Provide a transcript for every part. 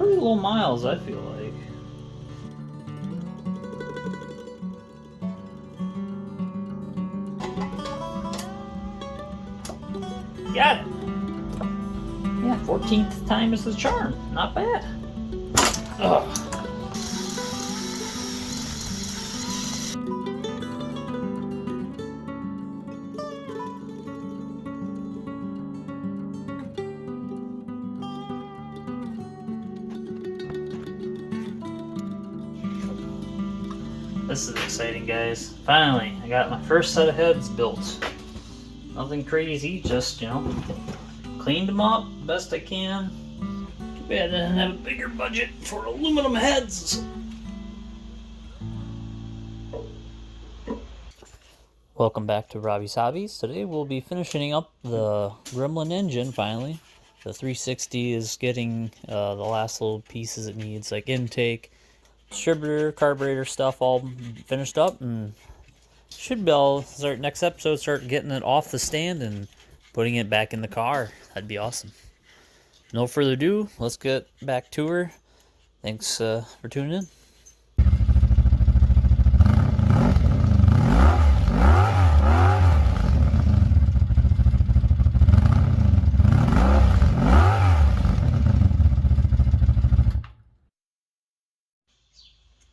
pretty low miles, I feel like. Got it! Yeah, 14th time is the charm. Not bad. Ugh. This is exciting, guys. Finally, I got my first set of heads built. Nothing crazy, just, you know, cleaned them up best I can. Too bad I didn't have a bigger budget for aluminum heads. Welcome back to Robbie's Hobbies. Today we'll be finishing up the Gremlin engine finally. The 360 is getting the last little pieces it needs, like intake, distributor, carburetor stuff all finished up, and should be able to start next episode, start getting it off the stand and putting it back in the car. That'd be awesome. No further ado, let's get back to her. Thanks for tuning in.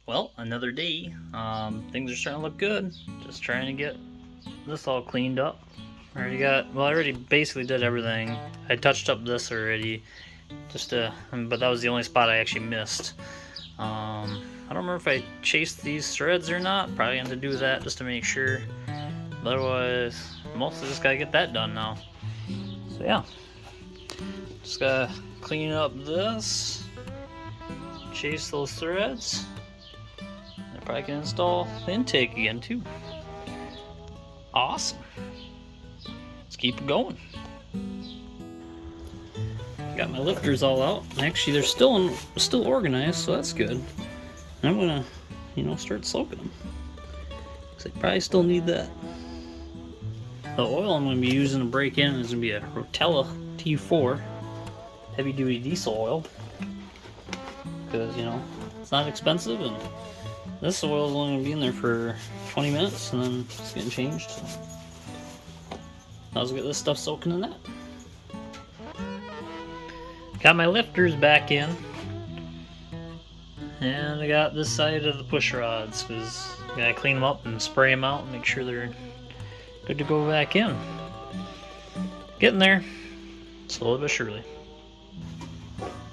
Well, another day. Things are starting to look good. Just trying to get this all cleaned up. I already basically did everything. I touched up this already, but that was the only spot I actually missed. I don't remember if I chased these threads or not. Probably had to do that just to make sure. But otherwise, mostly just gotta get that done now. So yeah, just gotta clean up this, chase those threads. I probably can install the intake again too. Awesome. Let's keep it going. Got my lifters all out. Actually, they're still organized, so that's good. I'm gonna, start soaking them. Cause I probably still need that. The oil I'm gonna be using to break in is gonna be a Rotella T4 heavy duty diesel oil. Because it's not expensive, and this oil is only gonna be in there for 20 minutes, and then it's getting changed. So I'll get this stuff soaking in that. Got my lifters back in, and I got this side of the push rods because I gotta clean them up and spray them out and make sure they're good to go back in. Getting there, slowly but surely.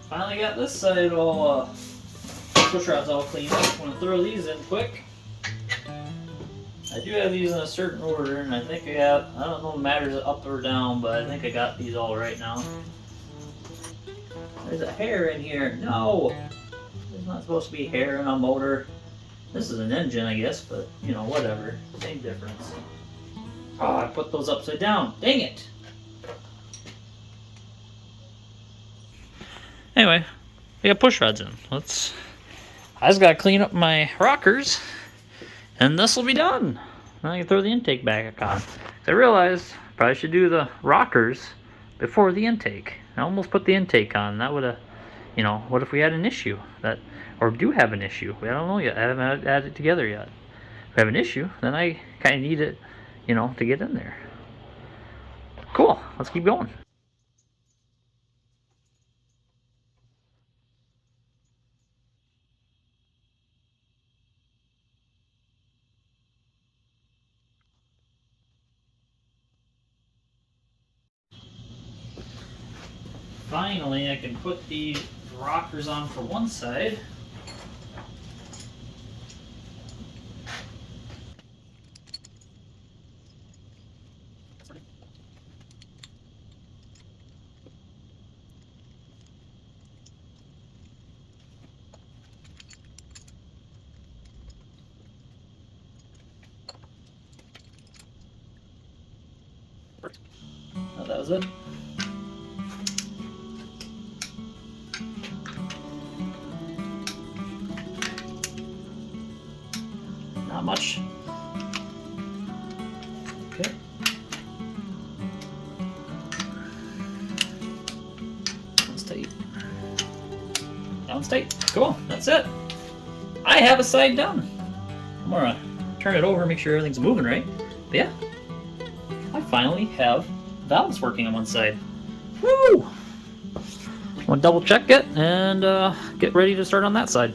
Finally got this side all push rods all cleaned up. I'm gonna throw these in quick. I do have these in a certain order, and I think I don't know if it matters up or down, but I think I got these all right now. There's a hair in here. No! There's not supposed to be hair in a motor. This is an engine, I guess, but, whatever. Same difference. Oh, I put those upside down. Dang it! Anyway, we got push rods in. I just gotta clean up my rockers, and this will be done. Then I can throw the intake back on. I realized I probably should do the rockers before the intake. I almost put the intake on. That would have, what if we had an issue or do have an issue? I don't know yet. I haven't added it together yet. If we have an issue, then I kind of need it, to get in there. Cool. Let's keep going. Finally, I can put the rockers on for one side. Oh, that was it. Not much. Okay. That's tight. Sounds tight. Cool, that's it. I have a side done. I'm gonna turn it over, make sure everything's moving right. But yeah, I finally have valves working on one side. Woo! I'm gonna double check it and get ready to start on that side.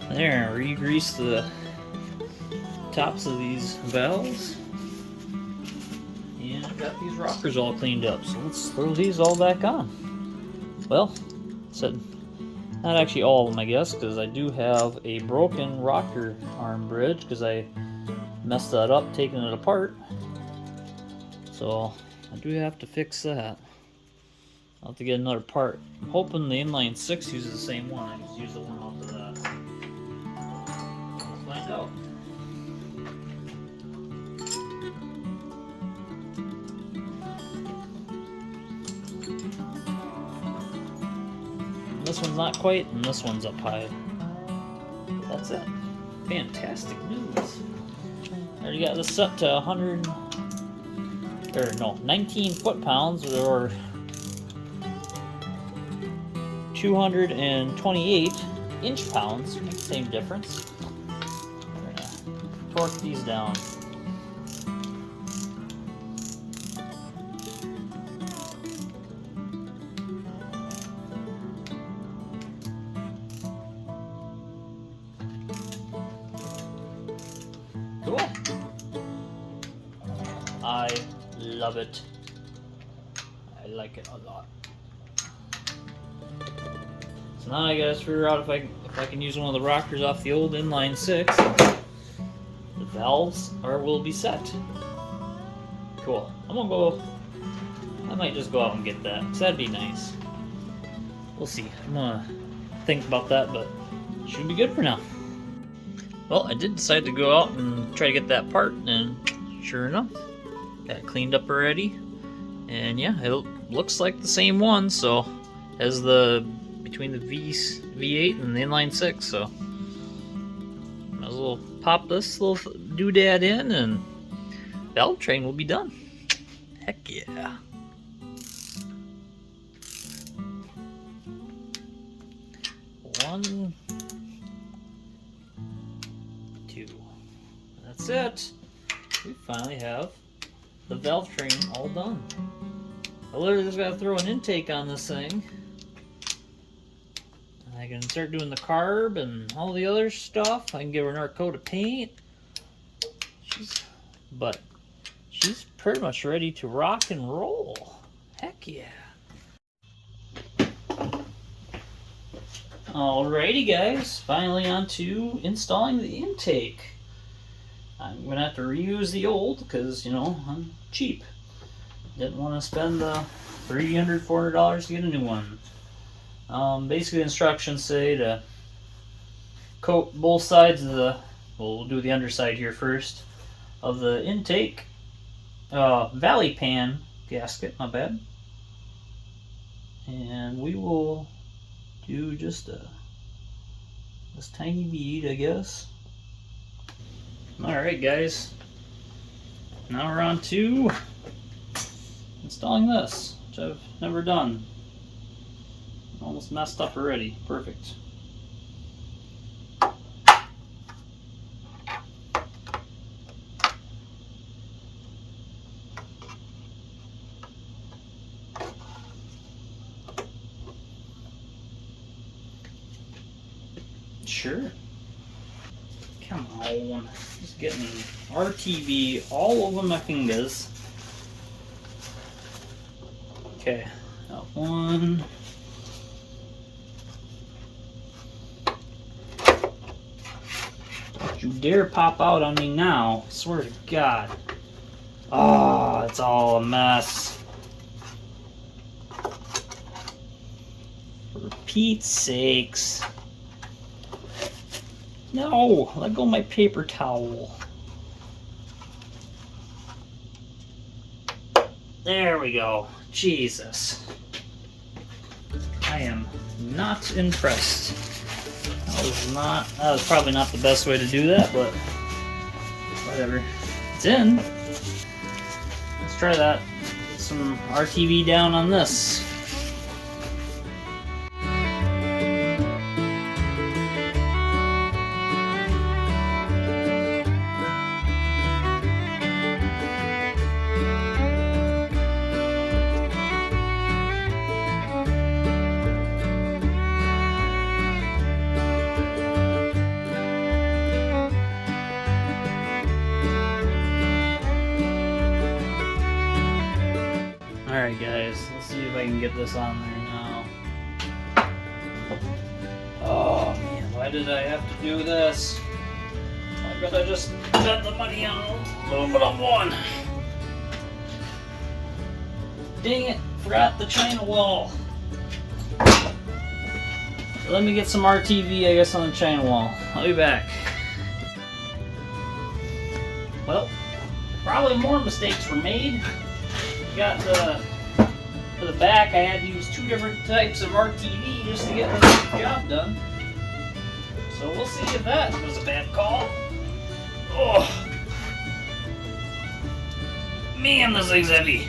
There, re-grease the tops of these valves. And I've got these rockers all cleaned up, so let's throw these all back on. Well, said not actually all of them, I guess, because I do have a broken rocker arm bridge because I messed that up taking it apart. So I do have to fix that. I'll have to get another part. I'm hoping the inline 6 uses the same one. I just use the one off of that. We'll find out. This one's not quite, and this one's up high. That's it. Fantastic news. I already got this set to 19 foot-pounds, or 228 inch-pounds. Same difference. We're gonna torque these down. Cool. I love it. I like it a lot. So now I gotta figure out if I can use one of the rockers off the old inline 6. The valves will be set. Cool. I'm gonna go. I might just go out and get that, because that'd be nice. We'll see. I'm gonna think about that, but it should be good for now. Well, I did decide to go out and try to get that part, and sure enough, got it cleaned up already. And yeah, it looks like the same one, so as between the V8 and the inline 6, so might as well pop this little doodad in, and valve train will be done. Heck yeah! One, two. That's it. We finally have the valve train all done. I literally just gotta throw an intake on this thing. I can start doing the carb and all the other stuff. I can give her another coat of paint. But she's pretty much ready to rock and roll. Heck yeah. Alrighty guys, finally on to installing the intake. I'm going to have to reuse the old because, you know, I'm cheap. Didn't want to spend the $300, $400 to get a new one. Basically the instructions say to coat both sides of the, well, we'll do the underside here first, of the intake valley pan gasket, my bad. And we will do just this tiny bead, I guess. Alright guys, now we're on to installing this, which I've never done. Almost messed up already. Perfect. Sure. Come on. Just getting RTV all over my fingers. Okay. Got one. Don't you dare pop out on me now. I swear to God. Oh, it's all a mess. For Pete's sakes. No, let go of my paper towel. There we go. Jesus. I I am not impressed. That was probably not the best way to do that, but whatever. It's in. Let's try that. Get some RTV down on this. Alright guys, let's see if I can get this on there now. Oh man, why did I have to do this? Why could I just spend the money on aluminum one? Dang it, forgot the China wall. Let me get some RTV, I guess, on the China wall. I'll be back. Well, probably more mistakes were made. Got for the back, I had to use 2 different types of RTV just to get the job done. So we'll see if that was a bad call. Oh, man, this thing's heavy.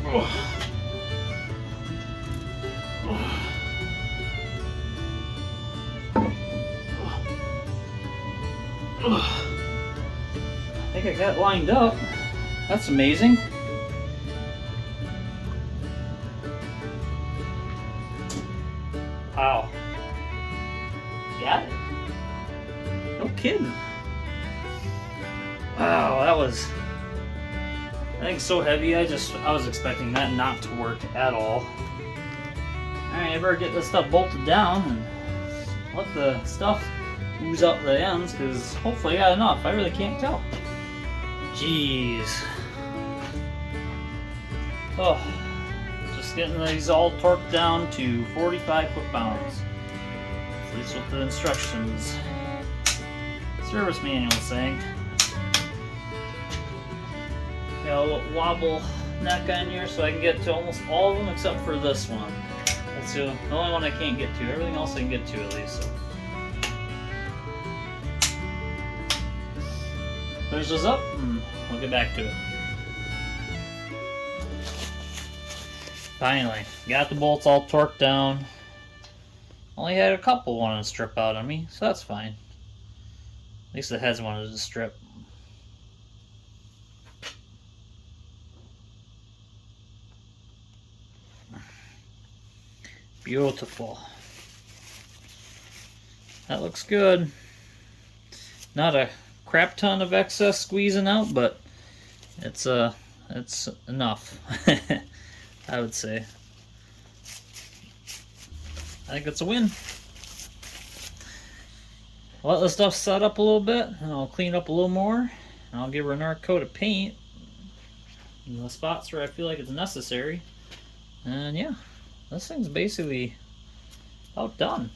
Oh. I think I got it lined up. That's amazing. Wow. Got it. No kidding. Wow, that was... I think so heavy. I was expecting that not to work at all. Alright, I better get this stuff bolted down and let the stuff ooze out the ends, because hopefully I got enough. I really can't tell. Jeez. Oh, just getting these all torqued down to 45 foot-pounds. At least what the instructions, service manual is saying. Got a little wobble neck on here so I can get to almost all of them except for this one. That's the only one I can't get to. Everything else I can get to at least. So. Finish this up and we'll get back to it. Finally, got the bolts all torqued down. Only had a couple wanting to strip out on me, so that's fine. At least the heads wanted to strip. Beautiful. That looks good. Not a crap ton of excess squeezing out, but it's enough. I would say. I think it's a win. I'll let the stuff set up a little bit, and I'll clean up a little more, and I'll give her another coat of paint in the spots where I feel like it's necessary. And yeah, this thing's basically about done.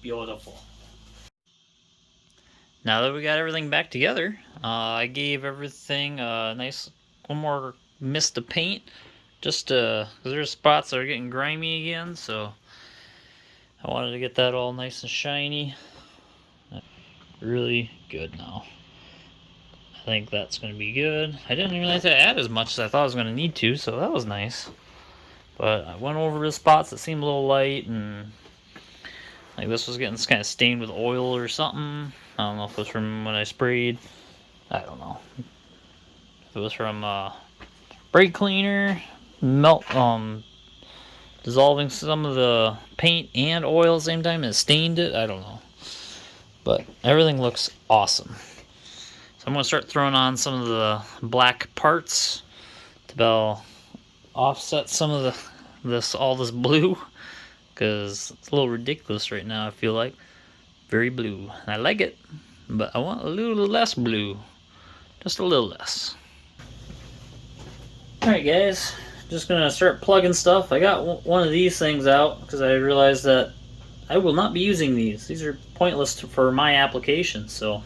Beautiful. Now that we got everything back together, I gave everything a nice one more mist of paint, just because there's spots that are getting grimy again, so I wanted to get that all nice and shiny. Really good now. I think that's going to be good. I didn't really have to add as much as I thought I was going to need to, so that was nice. But I went over the spots that seemed a little light, and like this was getting kind of stained with oil or something. I don't know if it was from when I sprayed. I don't know. If it was from brake cleaner, dissolving some of the paint and oil at the same time and it stained it. I don't know. But everything looks awesome. So I'm going to start throwing on some of the black parts to offset some of all this blue. Because it's a little ridiculous right now, I feel like. Very blue. And I like it, but I want a little less blue. Just a little less. Alright guys, just gonna start plugging stuff. I got one of these things out because I realized that I will not be using these. These are pointless for my application, so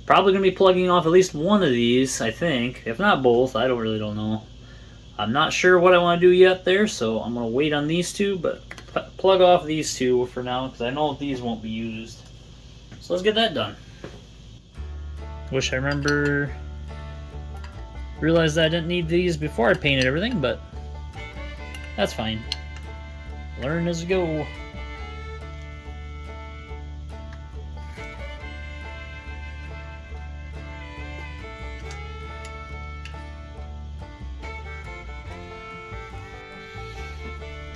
probably going to be plugging off at least one of these, I think. If not both, I really don't know. I'm not sure what I want to do yet there, so I'm going to wait on these two, but plug off these two for now, because I know these won't be used. So let's get that done. Wish I realized I didn't need these before I painted everything, but that's fine. Learn as you go.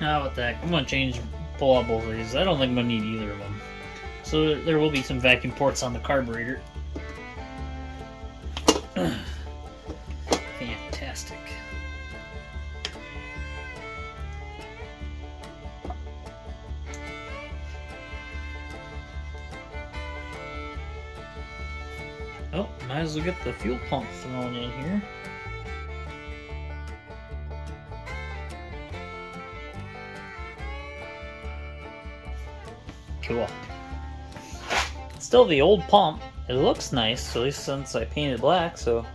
Ah, what the heck. I'm going to pull out both of these. I don't think I'm going to need either of them. So there will be some vacuum ports on the carburetor. Fantastic. Oh, might as well get the fuel pump thrown in here. Cool. Still the old pump. It looks nice, at least since I painted black, so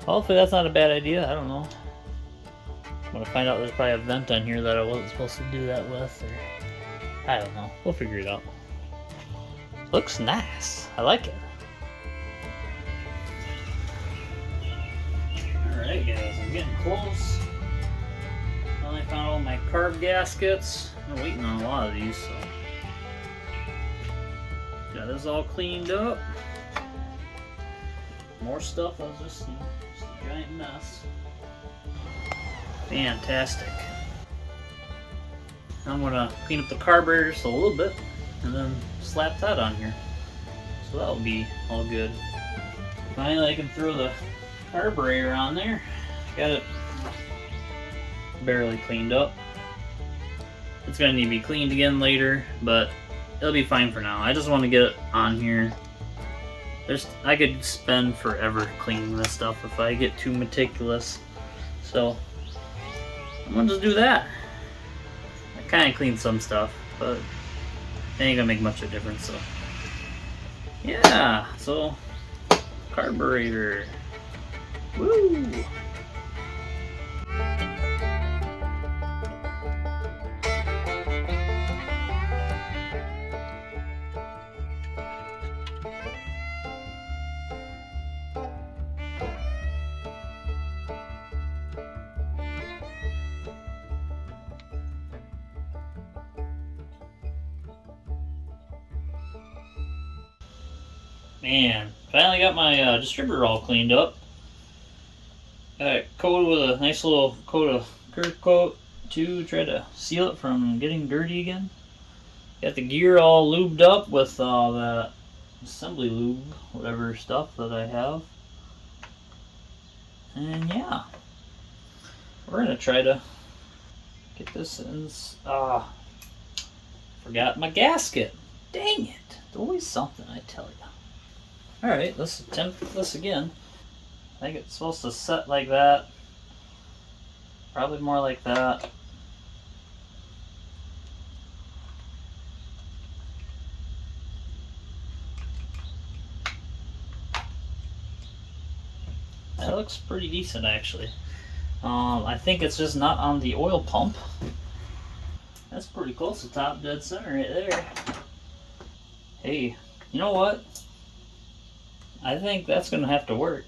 hopefully that's not a bad idea. I don't know. I'm gonna find out there's probably a vent on here that I wasn't supposed to do that with, or I don't know. We'll figure it out. Looks nice. I like it. Alright guys, I'm getting close. Finally found all my carb gaskets. I'm waiting on a lot of these, so got this all cleaned up. More stuff. That was just a giant mess. Fantastic. I'm gonna clean up the carburetor just a little bit and then slap that on here. So that'll be all good. Finally I can throw the carburetor on there. Got it barely cleaned up. It's gonna need to be cleaned again later, but it'll be fine for now. I just want to get it on here. I could spend forever cleaning this stuff if I get too meticulous. So I'm gonna just do that. I kind of cleaned some stuff, but it ain't gonna make much of a difference. So yeah, so carburetor. Woo! Man, finally got my distributor all cleaned up. Got it coated with a nice little coat of clear coat to try to seal it from getting dirty again. Got the gear all lubed up with that assembly lube, whatever stuff that I have. And yeah, we're gonna try to get this in. Forgot my gasket. Dang it! It's always something, I tell you. Alright, let's attempt this again. I think it's supposed to set like that. Probably more like that. That looks pretty decent actually. I think it's just not on the oil pump. That's pretty close to top dead center right there. Hey, you know what? I think that's gonna have to work.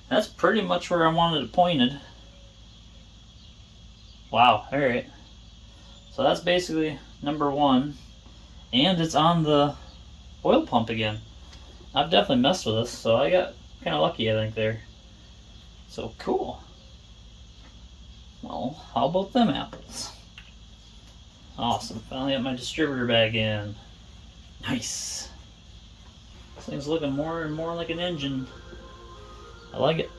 That's pretty much where I wanted it pointed. Wow, alright. So that's basically number one. And it's on the oil pump again. I've definitely messed with this, so I got kind of lucky, I think, there. So cool. Well, how about them apples? Awesome, finally got my distributor back in. Nice. This thing's looking more and more like an engine. I like it.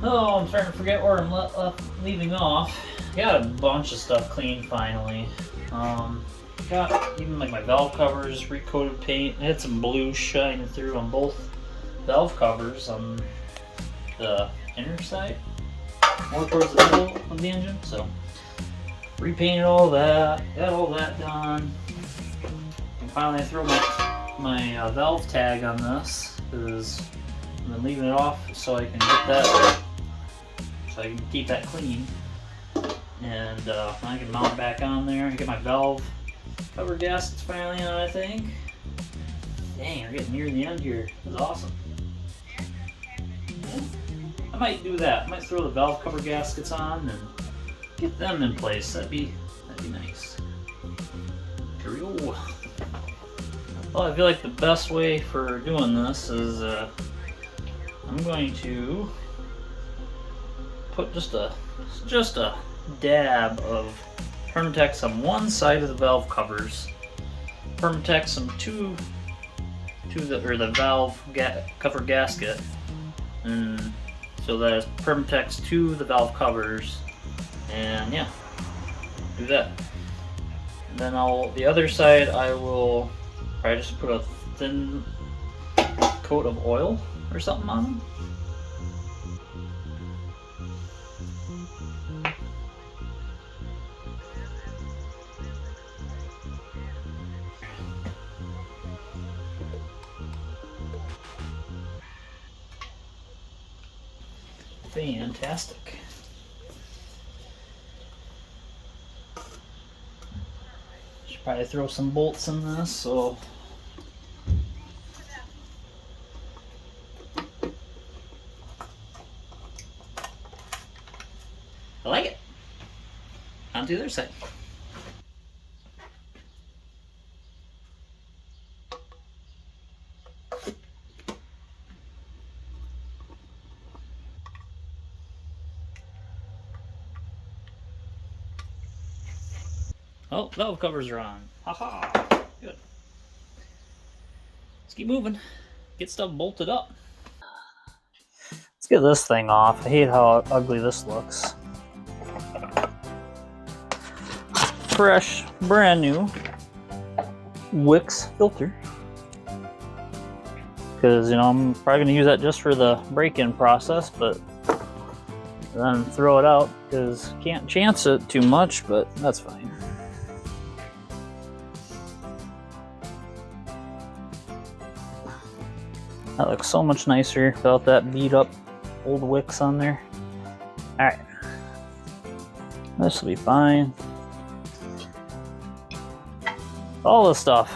Oh, I'm starting to forget where I'm leaving off. Got a bunch of stuff cleaned finally. Got even like my valve covers, recoated paint. I had some blue shining through on both valve covers on the inner side, more towards the middle of the engine. So repainted all that, got all that done. And finally I threw my valve tag on this because I've been leaving it off so I can get that, so I can keep that clean. And I can mount it back on there and get my valve cover gaskets finally on, I think. Dang, we're getting near the end here. This is awesome. Yeah. I might do that. I might throw the valve cover gaskets on and get them in place. That'd be nice. Here we go. Well, I feel like the best way for doing this is I'm going to put just a dab of Permatex on one side of the valve covers, Permatex them to the valve cover gasket, and so that is Permatex to the valve covers, and yeah, do that. And then the other side I will probably just put a thin coat of oil or something on them. Fantastic. Should probably throw some bolts in this, so I like it. On to the other side. Oh, valve covers are on. Haha. Good. Let's keep moving. Get stuff bolted up. Let's get this thing off. I hate how ugly this looks. Fresh, brand new Wix filter. Because, you know, I'm probably going to use that just for the break-in process, but then throw it out because can't chance it too much, but that's fine. That looks so much nicer without that beat up old Wix on there. Alright. This will be fine. All this stuff.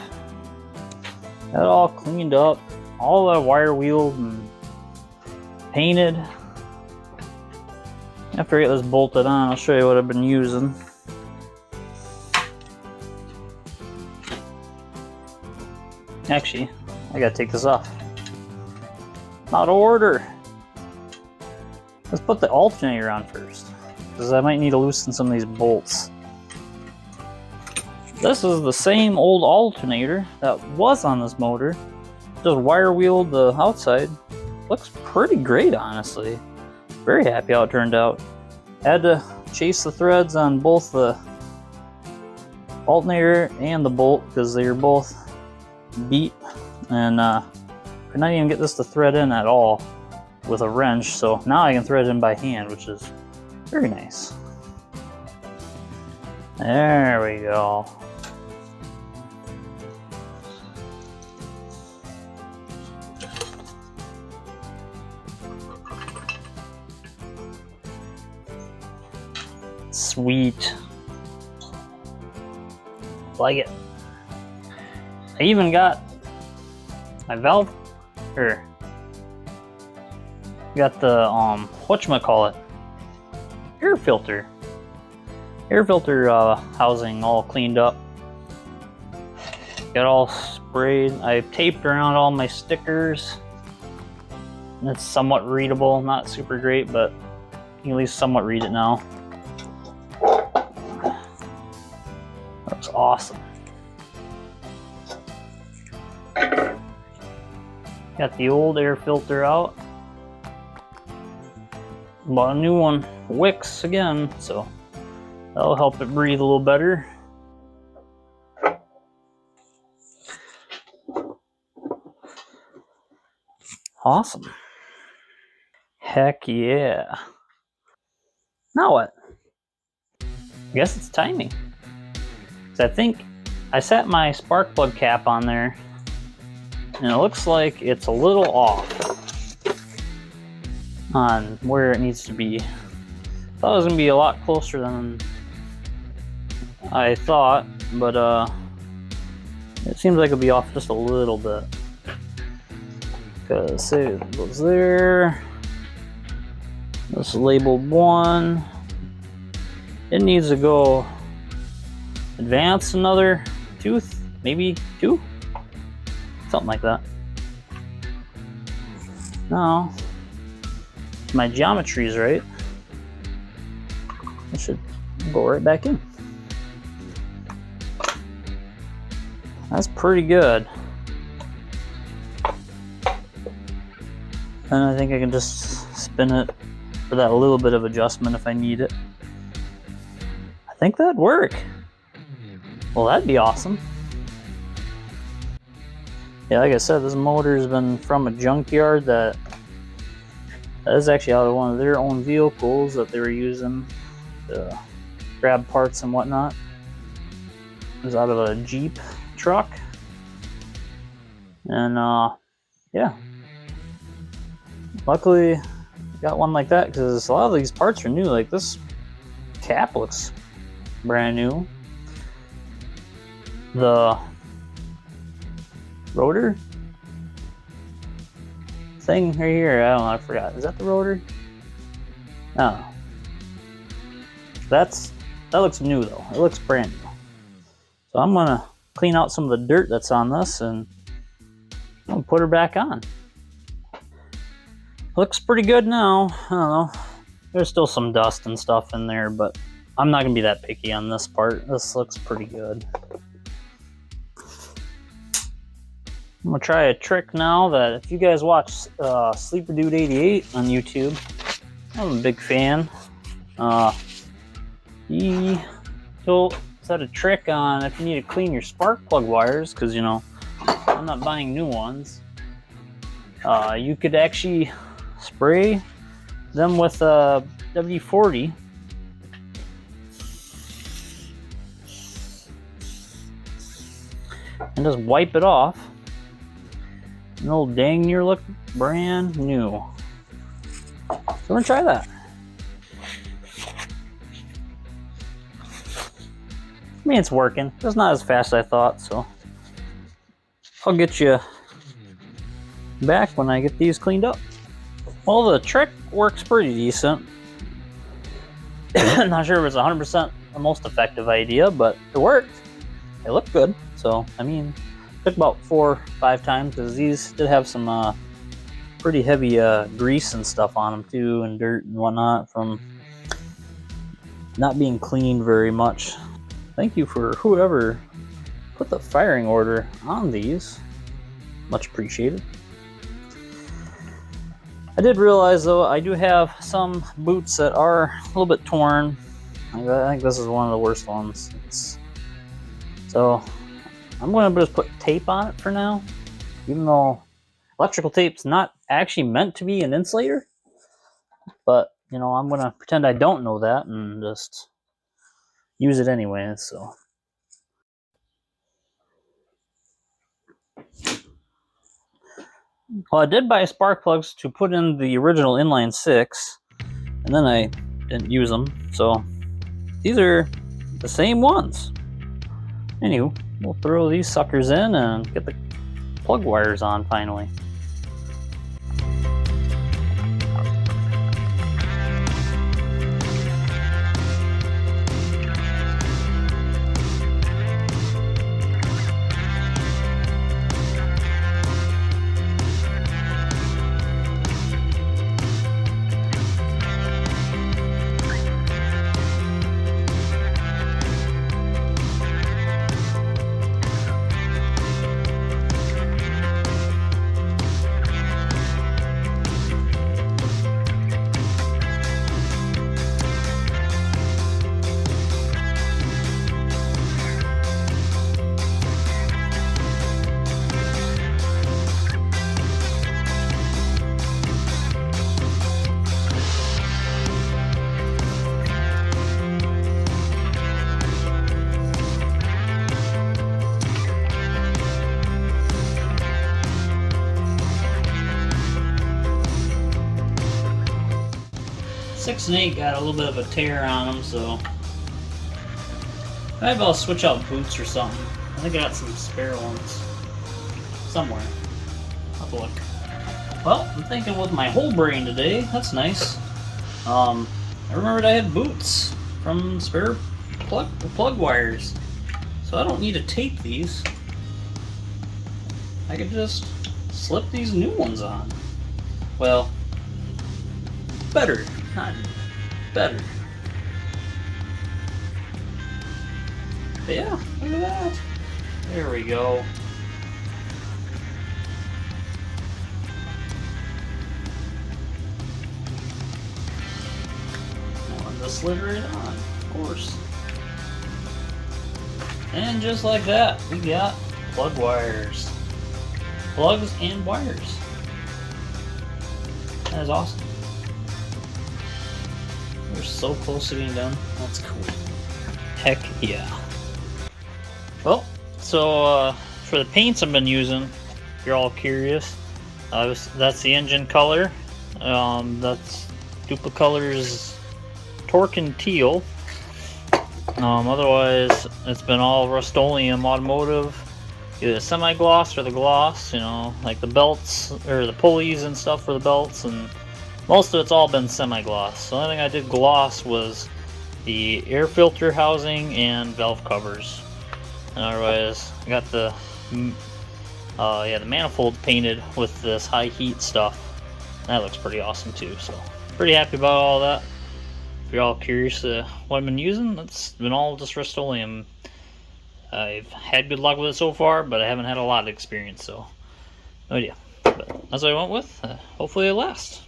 Got it all cleaned up. All the wire wheeled and painted. After I get this bolted on, I'll show you what I've been using. Actually, I gotta take this off. Out of order. Let's put the alternator on first, because I might need to loosen some of these bolts. This is the same old alternator that was on this motor. Just wire wheeled the outside. Looks pretty great, honestly. Very happy how it turned out. Had to chase the threads on both the alternator and the bolt because they were both beat, and could not even get this to thread in at all with a wrench, so now I can thread it in by hand, which is very nice. There we go. Sweet. Like it. I even got my valve, or got the whatchamacallit, air filter housing all cleaned up. Got all sprayed. I taped around all my stickers. It's somewhat readable, not super great, but you can at least somewhat read it now. That's awesome. Got the old air filter out. Bought a new one, Wix again, so that'll help it breathe a little better. Awesome. Heck yeah. Now what? I guess it's timing. I think I set my spark plug cap on there, and it looks like it's a little off on where it needs to be. I thought it was gonna be a lot closer than I thought, but it seems like it'll be off just a little bit. Cause say it goes there. This is labeled 1. It needs to go advance another tooth, maybe 2, something like that. Now, if my geometry is right, it should go right back in. That's pretty good. And I think I can just spin it for that little bit of adjustment if I need it. I think that'd work. Well, that'd be awesome. Yeah, like I said, this motor's been from a junkyard that is actually out of one of their own vehicles that they were using to grab parts and whatnot. It was out of a Jeep truck. And yeah. Luckily, got one like that because a lot of these parts are new. Like this cap looks brand new. The rotor thing right here, I don't know, I forgot. Is that the rotor? No. That looks new though. It looks brand new. So I'm gonna clean out some of the dirt that's on this and I'm gonna put her back on. Looks pretty good now. I don't know. There's still some dust and stuff in there, but I'm not gonna be that picky on this part. This looks pretty good. I'm gonna try a trick now that if you guys watch Sleeper Dude 88 on YouTube, I'm a big fan. He'll set a trick on if you need to clean your spark plug wires, because you know I'm not buying new ones. You could actually spray them with WD-40 and just wipe it off. And it'll dang near look brand new. So I'm gonna try that. I mean, it's working. It's not as fast as I thought, so I'll get you back when I get these cleaned up. Well, the trick works pretty decent. Not sure if it's 100% the most effective idea, but it worked. It looked good. So, I mean, it took about 4 or 5 times because these did have some pretty heavy grease and stuff on them too, and dirt and whatnot from not being cleaned very much. Thank you for whoever put the firing order on these. Much appreciated. I did realize though, I do have some boots that are a little bit torn. I think this is one of the worst ones. So I'm going to just put tape on it for now, even though electrical tape's not actually meant to be an insulator. But, you know, I'm going to pretend I don't know that and just use it anyway, so. Well, I did buy spark plugs to put in the original inline 6, and then I didn't use them, so these are the same ones. Anywho, we'll throw these suckers in and get the plug wires on finally. snake got a little bit of a tear on him, so maybe I'll switch out boots or something. I think I got some spare ones somewhere. I'll have to look. Well, I'm thinking with my whole brain today. That's nice. I remembered I had boots from spare plug wires, so I don't need to tape these. I could just slip these new ones on. Well, better, not better. But yeah, look at that. There we go. And just slid right on, of course. And just like that, we got plug wires. Plugs and wires. That is awesome. We're so close to being done. That's cool. Heck yeah. Well, so for the paints I've been using, if you're all curious, that's the engine color. That's Duplicolor's Torque and Teal. Otherwise, it's been all Rust-Oleum Automotive, either the semi-gloss or the gloss, you know, like the belts or the pulleys and stuff for the belts, and most of it's all been semi-gloss. The only thing I did gloss was the air filter housing and valve covers. And otherwise, I got the manifold painted with this high heat stuff. That looks pretty awesome too, so pretty happy about all that. If you're all curious what I've been using, it's been all just Rust-Oleum. I've had good luck with it so far, but I haven't had a lot of experience, so no idea. But that's what I went with. Hopefully it lasts.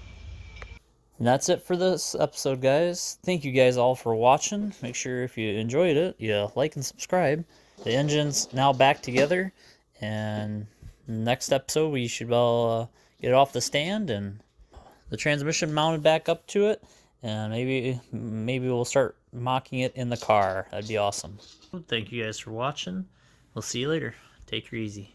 And that's it for this episode, guys. Thank you guys all for watching. Make sure if you enjoyed it, you like and subscribe. The engine's now back together, and next episode we should all get it off the stand and the transmission mounted back up to it, and maybe we'll start mocking it in the car. That'd be awesome. Thank you guys for watching. We'll see you later. Take her easy.